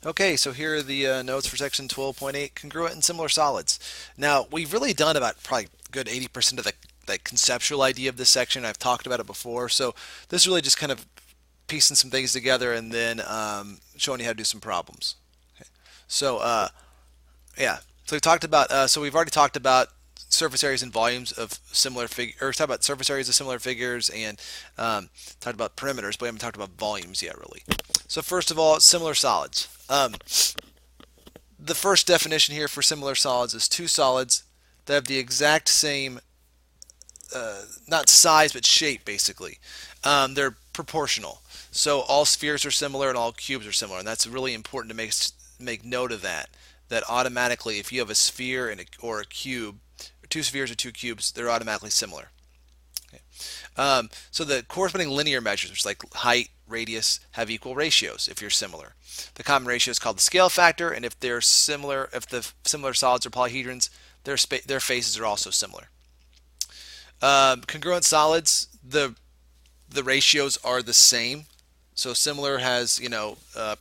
Okay, so here are the notes for section 12.8, congruent and similar solids. Now, we've really done about probably a good 80% of the conceptual idea of this section. I've talked about it before, so this is really just kind of piecing some things together and then showing you how to do some problems. So, yeah, so we've talked about, so we've already talked about surface areas and volumes of similar figures, or talked about surface areas of similar figures and talked about perimeters, but we haven't talked about volumes yet, really. So first of all, similar solids. The first definition here for similar solids is two solids that have the exact same, not size, but shape, basically. They're proportional. So all spheres are similar and all cubes are similar, and that's really important to make note of that. That automatically, if you have a sphere or a cube, two spheres or two cubes, they're automatically similar. Okay. So the corresponding linear measures, which is like height, radius, have equal ratios if you're similar. The common ratio is called the scale factor, and if they're similar, if the similar solids are polyhedrons, their faces are also similar. Congruent solids, the ratios are the same. So similar has,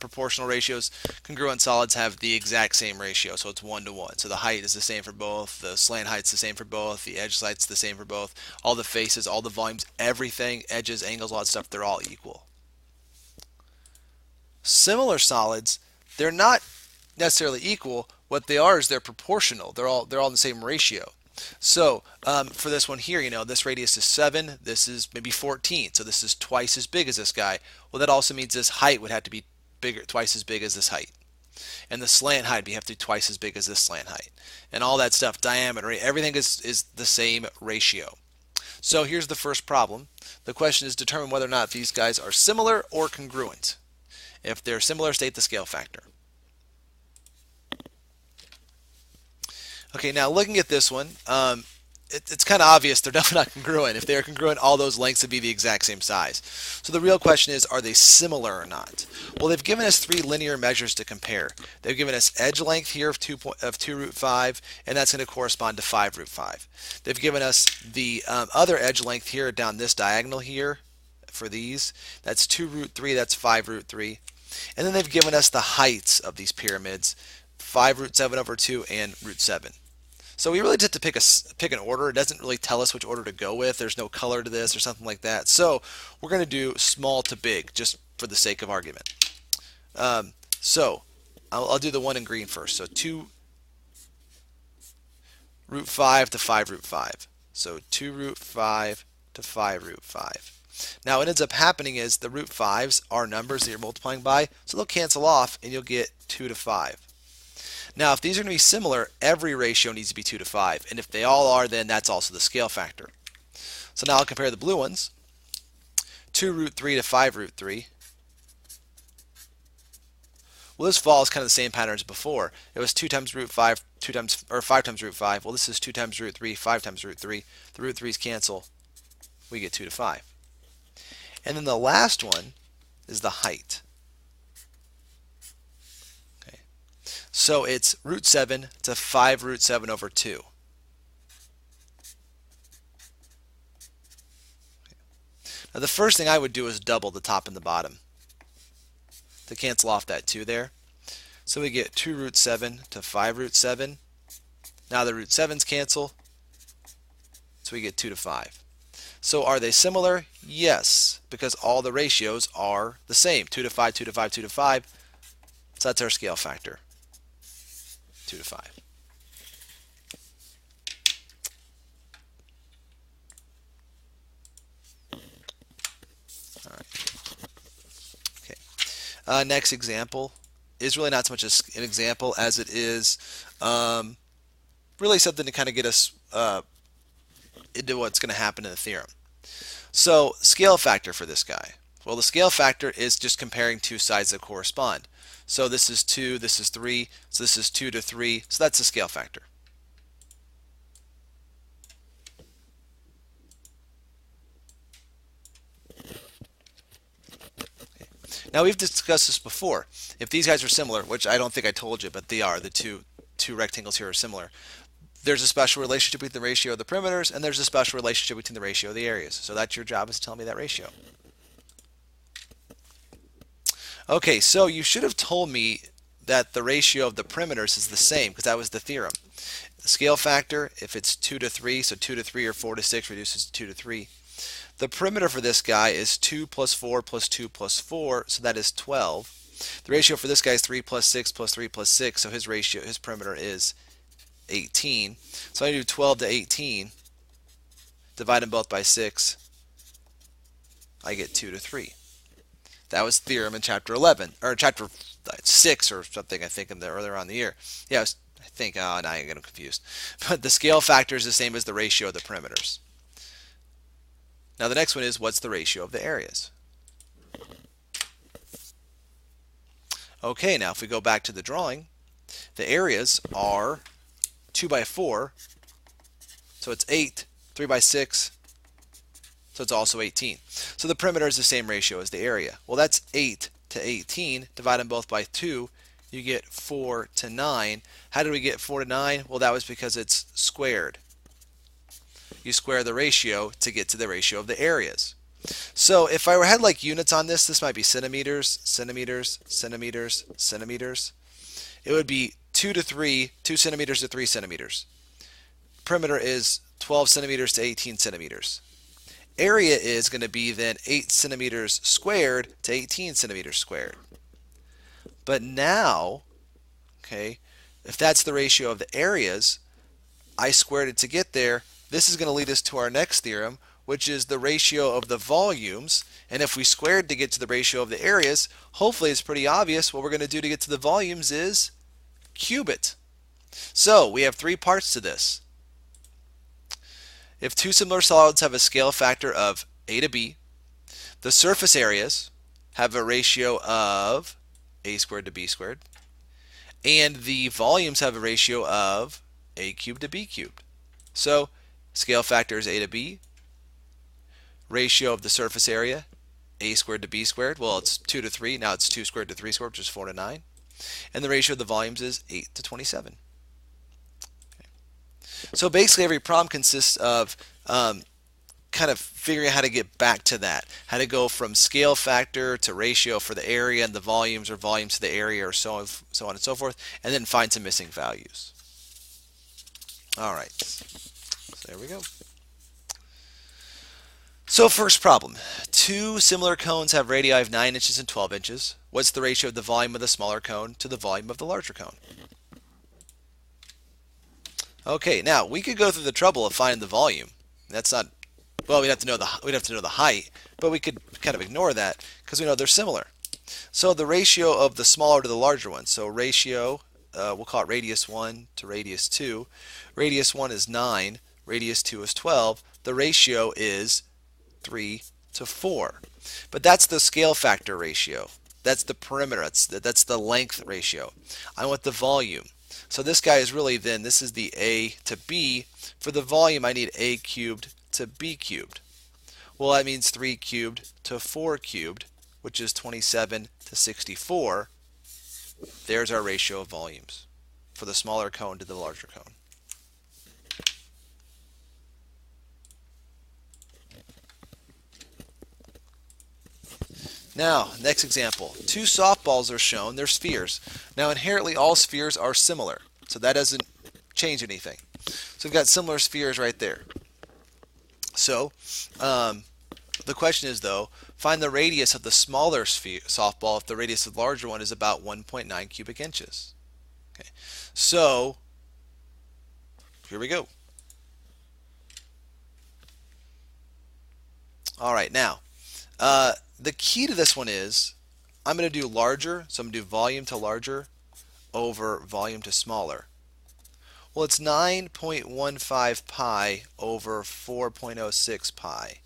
proportional ratios. Congruent solids have the exact same ratio, so it's 1 to 1. So the height is the same for both, the slant height's the same for both, the edge sight's the same for both. All the faces, all the volumes, everything, edges, angles, all that stuff, they're all equal. Similar solids, they're not necessarily equal. What they are is they're proportional. They're all in the same ratio. So for this one here, this radius is 7. This is maybe 14. So this is twice as big as this guy. Well, that also means this height would have to be bigger, twice as big as this height. And the slant height would have to be twice as big as this slant height. And all that stuff, diameter, everything is the same ratio. So here's the first problem. The question is determine whether or not these guys are similar or congruent. If they're similar, state the scale factor. Okay, now looking at this one, it's kind of obvious they're definitely not congruent. If they're congruent, all those lengths would be the exact same size. So the real question is, are they similar or not? Well, they've given us three linear measures to compare. They've given us edge length here of 2 root 5, and that's going to correspond to 5 root 5. They've given us the other edge length here down this diagonal here for these. That's 2 root 3, that's 5 root 3. And then they've given us the heights of these pyramids, 5 root 7 over 2 and root 7. So we really just have to pick an order. It doesn't really tell us which order to go with. There's no color to this or something like that. So we're going to do small to big just for the sake of argument. So I'll do the one in green first. So 2 root 5 to 5 root 5. So 2 root 5 to 5 root 5. Now what ends up happening is the root 5s are numbers that you're multiplying by, so they'll cancel off and you'll get 2 to 5. Now if these are going to be similar, every ratio needs to be 2 to 5, and if they all are, then that's also the scale factor. So now I'll compare the blue ones. 2 root 3 to 5 root 3. Well, this follows kind of the same pattern as before. It was 2 times root 5, 5 times root 5. Well, this is 2 times root 3, 5 times root 3. The root 3's cancel. We get 2 to 5. And then the last one is the height. Okay. So it's root 7 to 5 root 7 over 2. Okay. Now the first thing I would do is double the top and the bottom to cancel off that 2 there. So we get 2 root 7 to 5 root 7. Now the root 7's cancel, so we get 2 to 5. So are they similar? Yes, because all the ratios are the same. 2 to 5, 2 to 5, 2 to 5. So that's our scale factor, 2 to 5. All right. Okay. Next example is really not so much an example as it is really something to kind of get us into what's going to happen in the theorem. So scale factor for this guy. Well, the scale factor is just comparing two sides that correspond. So this is 2, this is 3, so this is 2 to 3, so that's the scale factor. Now we've discussed this before. If these guys are similar, which I don't think I told you, but they are, the two rectangles here are similar, there's a special relationship between the ratio of the perimeters, and there's a special relationship between the ratio of the areas. So that's your job, is to tell me that ratio. Okay, so you should have told me that the ratio of the perimeters is the same because that was the theorem. The scale factor, if it's 2 to 3, so 2 to 3 or 4 to 6 reduces to 2 to 3. The perimeter for this guy is 2 plus 4 plus 2 plus 4, so that is 12. The ratio for this guy is 3 plus 6 plus 3 plus 6, so his perimeter is 18. So I do 12 to 18, divide them both by 6, I get 2 to 3. That was theorem in chapter 11, or chapter 6 or something, I think, earlier on in the year. Yeah, I think, now I'm getting confused. But the scale factor is the same as the ratio of the perimeters. Now the next one is, what's the ratio of the areas? Okay, now if we go back to the drawing, the areas are 2 by 4, so it's 8, 3 by 6, so it's also 18. So the perimeter is the same ratio as the area. Well, that's 8 to 18. Divide them both by 2, you get 4 to 9. How did we get 4 to 9? Well, that was because it's squared. You square the ratio to get to the ratio of the areas. So if I had like units on this might be centimeters, centimeters, centimeters, centimeters. It would be 2 to 3, 2 centimeters to 3 centimeters. Perimeter is 12 centimeters to 18 centimeters. Area is going to be then 8 centimeters squared to 18 centimeters squared. But now, okay, if that's the ratio of the areas, I squared it to get there. This is going to lead us to our next theorem, which is the ratio of the volumes. And if we squared to get to the ratio of the areas, hopefully it's pretty obvious what we're going to do to get to the volumes is cube it. So we have 3 parts to this. If 2 similar solids have a scale factor of A to B, the surface areas have a ratio of A squared to B squared, and the volumes have a ratio of A cubed to B cubed. So scale factor is A to B, ratio of the surface area, A squared to B squared. Well, it's 2 to 3, now it's 2 squared to 3 squared, which is 4 to 9. And the ratio of the volumes is 8 to 27. So basically every problem consists of kind of figuring out how to get back to that. How to go from scale factor to ratio for the area and the volumes, or volumes to the area, or so on and so forth, and then find some missing values. Alright, so there we go. So first problem. 2 similar cones have radii of 9 inches and 12 inches. What's the ratio of the volume of the smaller cone to the volume of the larger cone? Okay, now we could go through the trouble of finding the volume. That's not, well, we'd have to know the height, but we could kind of ignore that because we know they're similar. So the ratio of the smaller to the larger one. So ratio, we'll call it radius 1 to radius 2. Radius 1 is 9, radius 2 is 12. The ratio is 3 to 4. But that's the scale factor ratio. That's the perimeter. That's the length ratio. I want the volume. So this guy is really then, this is the A to B. For the volume, I need A cubed to B cubed. Well, that means 3 cubed to 4 cubed, which is 27 to 64. There's our ratio of volumes for the smaller cone to the larger cone. Now, next example. 2 softballs are shown. They're spheres. Now, inherently, all spheres are similar, so that doesn't change anything. So we've got similar spheres right there. So, the question is, though, find the radius of the smaller softball if the radius of the larger one is about 1.9 cubic inches. Okay. So, here we go. All right, now, the key to this one is I'm going to do larger, so I'm going to do volume to larger over volume to smaller. Well, it's 9.15 pi over 4.06 pi.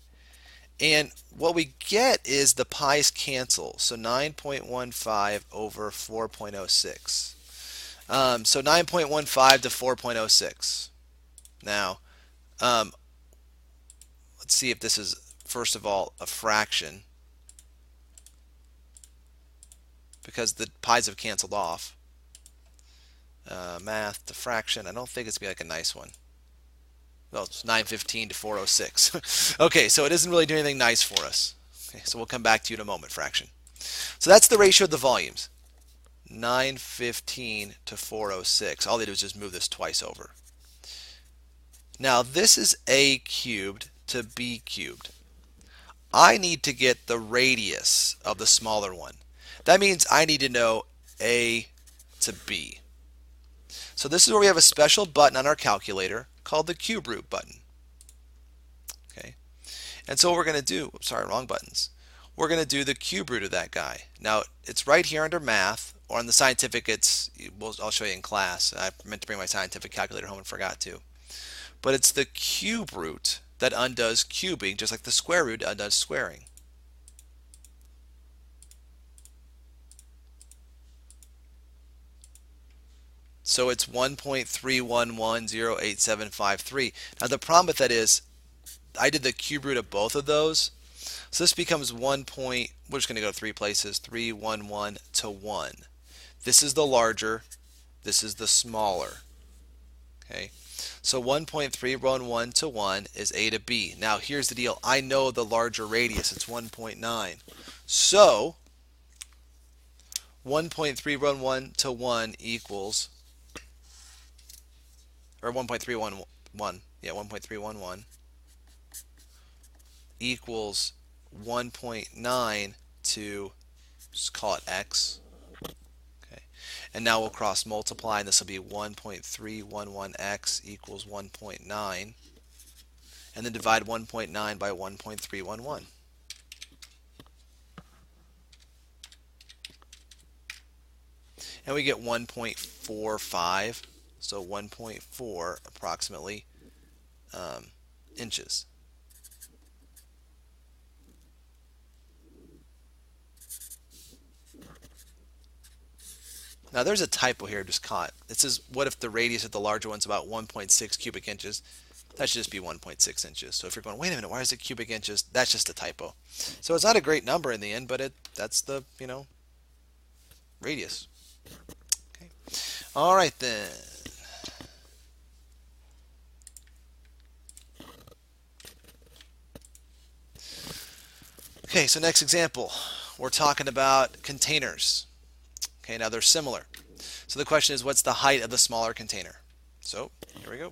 And what we get is the pi's cancel, so 9.15 over 4.06. So 9.15 to 4.06. Now, let's see if this is, first of all, a fraction, because the pi's have canceled off. Math to fraction, I don't think it's going to be like a nice one. Well, it's 915 to 406. Okay, so it isn't really doing anything nice for us. Okay, so we'll come back to you in a moment, fraction. So that's the ratio of the volumes. 915 to 406. All they do is just move this twice over. Now this is a cubed to b cubed. I need to get the radius of the smaller one. That means I need to know a to b. So this is where we have a special button on our calculator called the cube root button. Okay, and so what we're going to do, sorry, wrong buttons. We're going to do the cube root of that guy. Now it's right here under math, or on the scientific I'll show you in class. I meant to bring my scientific calculator home and forgot to. But it's the cube root that undoes cubing, just like the square root undoes squaring. So it's 1.3110873. Now the problem with that is I did the cube root of both of those. So this becomes 1. We're just going to go 3 places. 311 to 1. This is the larger. This is the smaller. Okay. So 1.311 to 1 is a to b. Now here's the deal. I know the larger radius. It's 1.9. So 1.311 to 1 equals, or 1.311, yeah, 1.311 equals 1.9 to, just call it x. Okay, and now we'll cross multiply, and this will be 1.311x equals 1.9, and then divide 1.9 by 1.311. And we get 1.45, so 1.4 approximately inches. Now there's a typo here just caught. It says, what if the radius of the larger one's about 1.6 cubic inches? That should just be 1.6 inches. So if you're going, wait a minute, why is it cubic inches? That's just a typo. So it's not a great number in the end, but that's the, radius. Okay. All right then. Okay, so next example. We're talking about containers. Okay, now they're similar. So the question is, what's the height of the smaller container? So here we go.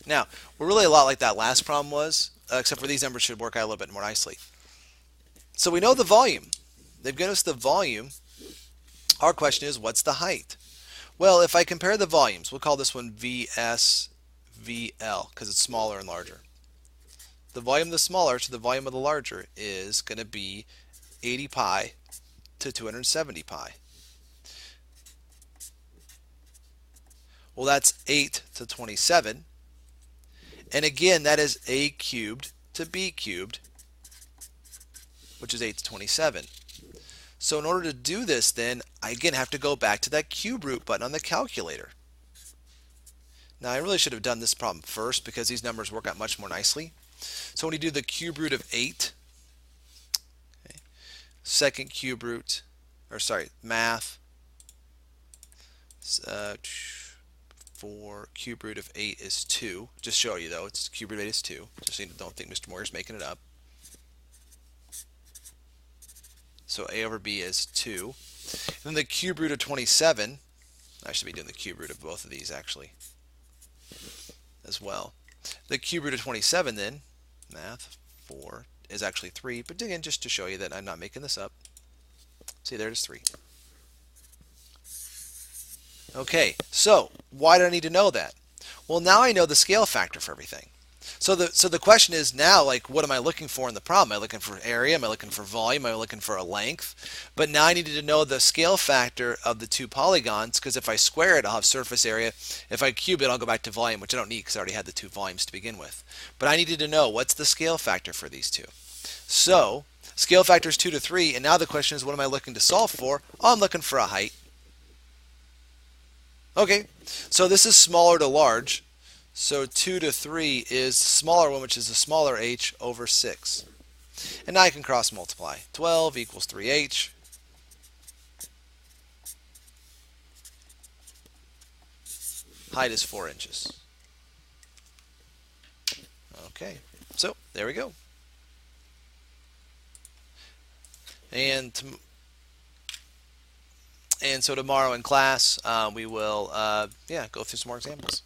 Now, we're really a lot like that last problem was, except for these numbers should work out a little bit more nicely. So we know the volume. They've given us the volume. Our question is, what's the height? Well, if I compare the volumes, we'll call this one VS, VL, because it's smaller and larger. The volume of the smaller to the volume of the larger is going to be 80 pi to 270 pi. Well, that's 8 to 27. And again, that is a cubed to b cubed, which is 8 to 27. So in order to do this, then, I again have to go back to that cube root button on the calculator. Now, I really should have done this problem first because these numbers work out much more nicely. So when you do the cube root of 8, okay, second cube root, or sorry, math, for cube root of 8 is 2. Just show you though, it's cube root of 8 is 2. Just so you don't think Mr. Moyer's making it up. So a over b is 2. And then the cube root of 27, I should be doing the cube root of both of these actually as well. The cube root of 27 then, math, 4, is actually 3. But again, just to show you that I'm not making this up. See, there it is 3. Okay, so why do I need to know that? Well, now I know the scale factor for everything. So the question is now, like, what am I looking for in the problem? Am I looking for area? Am I looking for volume? Am I looking for a length? But now I needed to know the scale factor of the two polygons, because if I square it, I'll have surface area. If I cube it, I'll go back to volume, which I don't need because I already had the two volumes to begin with. But I needed to know what's the scale factor for these two. So scale factor is 2 to 3, and now the question is, what am I looking to solve for? Oh, I'm looking for a height. Okay, so this is smaller to large. So 2 to 3 is the smaller one, which is the smaller h over 6. And now I can cross multiply. 12 equals 3h. Height is 4 inches. Okay, so there we go. And so tomorrow in class, we will yeah, go through some more examples.